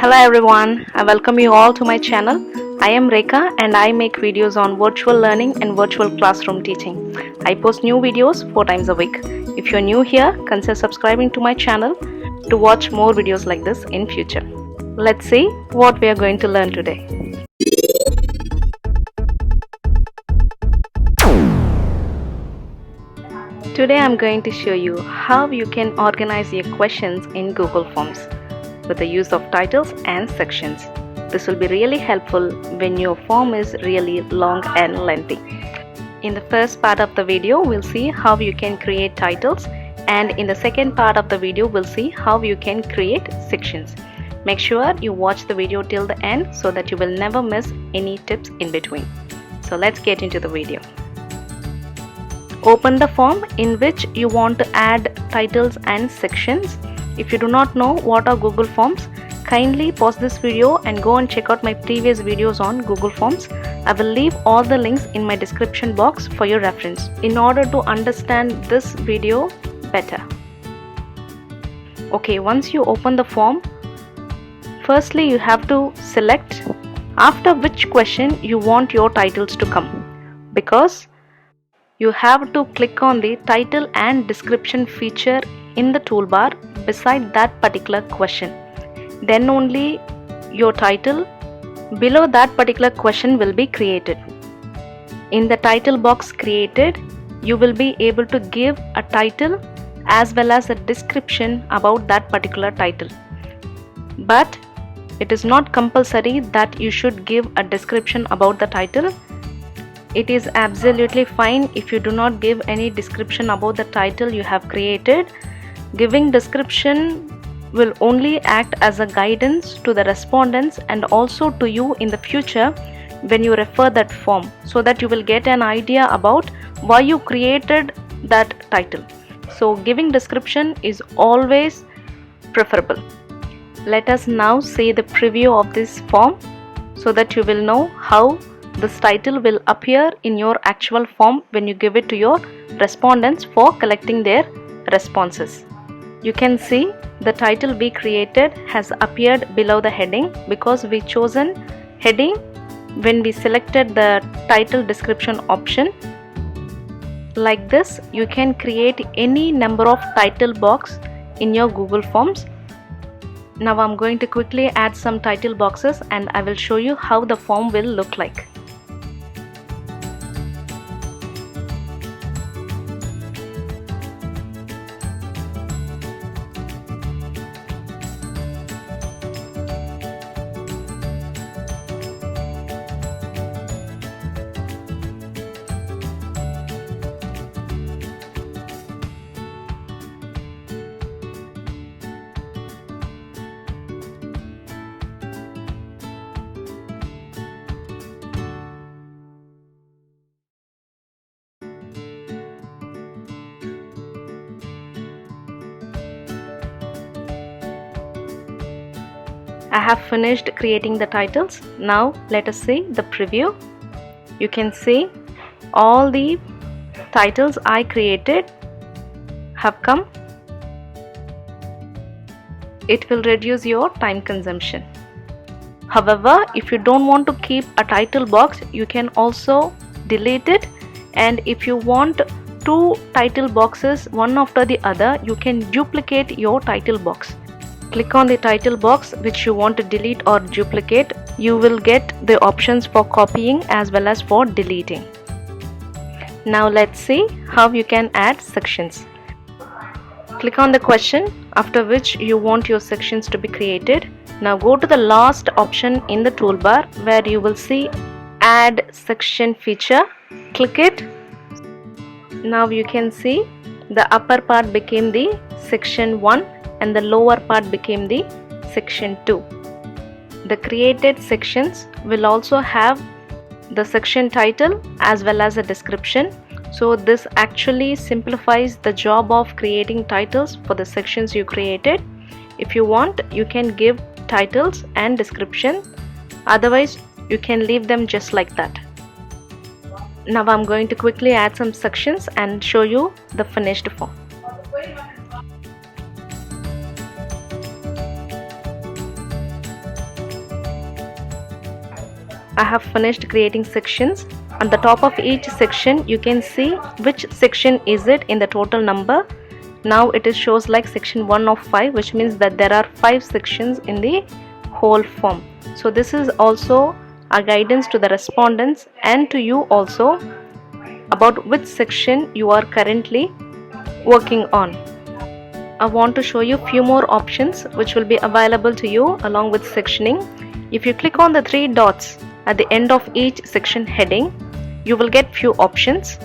Hello everyone, I welcome you all to my channel. I am Rekha and I make videos on virtual learning and virtual classroom teaching. I post new videos 4 times a week. If you're new here, consider subscribing to my channel to watch more videos like this in future. Let's see what we are going to learn today. Today I'm going to show you how you can organize your questions in Google Forms with the use of titles and sections. This will be really helpful when your form is really long and lengthy. In the first part of the video, we'll see how you can create titles, and in the second part of the video, we'll see how you can create sections. Make sure you watch the video till the end so that you will never miss any tips in between. So let's get into the video. Open the form in which you want to add titles and sections. If you do not know what are Google Forms, kindly pause this video and go and check out my previous videos on Google Forms. I will leave all the links in my description box for your reference in order to understand this video better. Okay, once you open the form, firstly you have to select after which question you want your titles to come, because you have to click on the title and description feature in the toolbar beside that particular question. Then only your title below that particular question will be created. In the title box created, you will be able to give a title as well as a description about that particular title. But it is not compulsory that you should give a description about the title. It is absolutely fine if you do not give any description about the title you have created. Giving description will only act as a guidance to the respondents and also to you in the future when you refer that form, so that you will get an idea about why you created that title. So giving description is always preferable. Let us now see the preview of this form so that you will know how this title will appear in your actual form when you give it to your respondents for collecting their responses. You can see the title we created has appeared below the heading because we chosen heading when we selected the title description option. Like this, you can create any number of title box in your Google Forms. Now I'm going to quickly add some title boxes and I will show you how the form will look like. I have finished creating the titles. Now let us see the preview. You can see all the titles I created have come. It will reduce your time consumption. However, if you don't want to keep a title box, you can also delete it, and if you want two title boxes one after the other, you can duplicate your title box. Click on the title box which you want to delete or duplicate. You will get the options for copying as well as for deleting. Now let's see how you can add sections. Click on the question after which you want your sections to be created. Now go to the last option in the toolbar where you will see Add Section feature. Click it. Now you can see the upper part became the section 1 and the lower part became the section 2. The created sections will also have the section title as well as a description. So this actually simplifies the job of creating titles for the sections you created. If you want, you can give titles and description. Otherwise, you can leave them just like that. Now I'm going to quickly add some sections and show you the finished form. I have finished creating sections. On the top of each section you can see which section is it in the total number. Now it is shows like section 1 of 5, which means that there are 5 sections in the whole form. So this is also a guidance to the respondents and to you also about which section you are currently working on. I want to show you few more options which will be available to you along with sectioning. If you click on the 3 dots at the end of each section heading, you will get few options.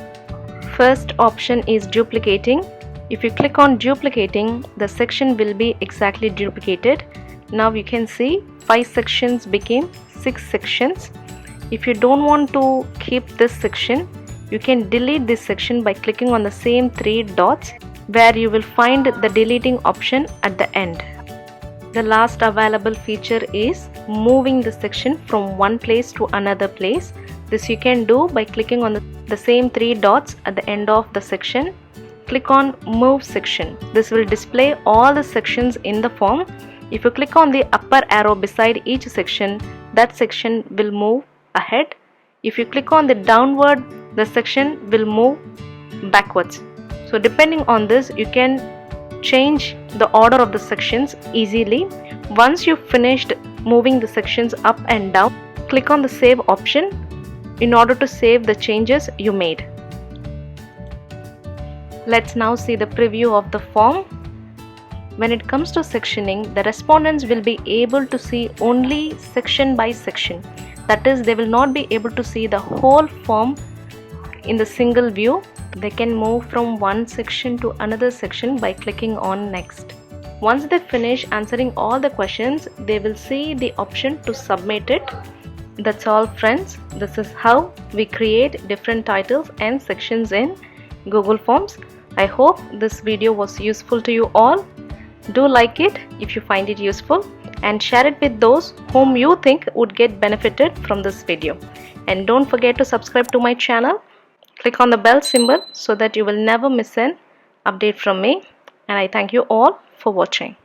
First option is duplicating. If you click on duplicating, the section will be exactly duplicated. Now you can see 5 sections became 6 sections. If you don't want to keep this section, you can delete this section by clicking on the same 3 dots, where you will find the deleting option at the end. The last available feature is moving the section from one place to another place. This you can do by clicking on the same 3 dots at the end of the section. Click on move section. This will display all the sections in the form. If you click on the upper arrow beside each section, that section will move ahead. If you click on the downward, the section will move backwards. So depending on this, you can change the order of the sections easily. Once you've finished moving the sections up and down, click on the save option in order to save the changes you made. Let's now see the preview of the form. When it comes to sectioning, the respondents will be able to see only section by section. That is, they will not be able to see the whole form in the single view. They can move from one section to another section by clicking on next. Once they finish answering all the questions, they will see the option to submit it. That's all, friends. This is how we create different titles and sections in Google Forms. I hope this video was useful to you all. Do like it if you find it useful and share it with those whom you think would get benefited from this video. And don't forget to subscribe to my channel. Click on the bell symbol so that you will never miss an update from me. And I thank you all for watching.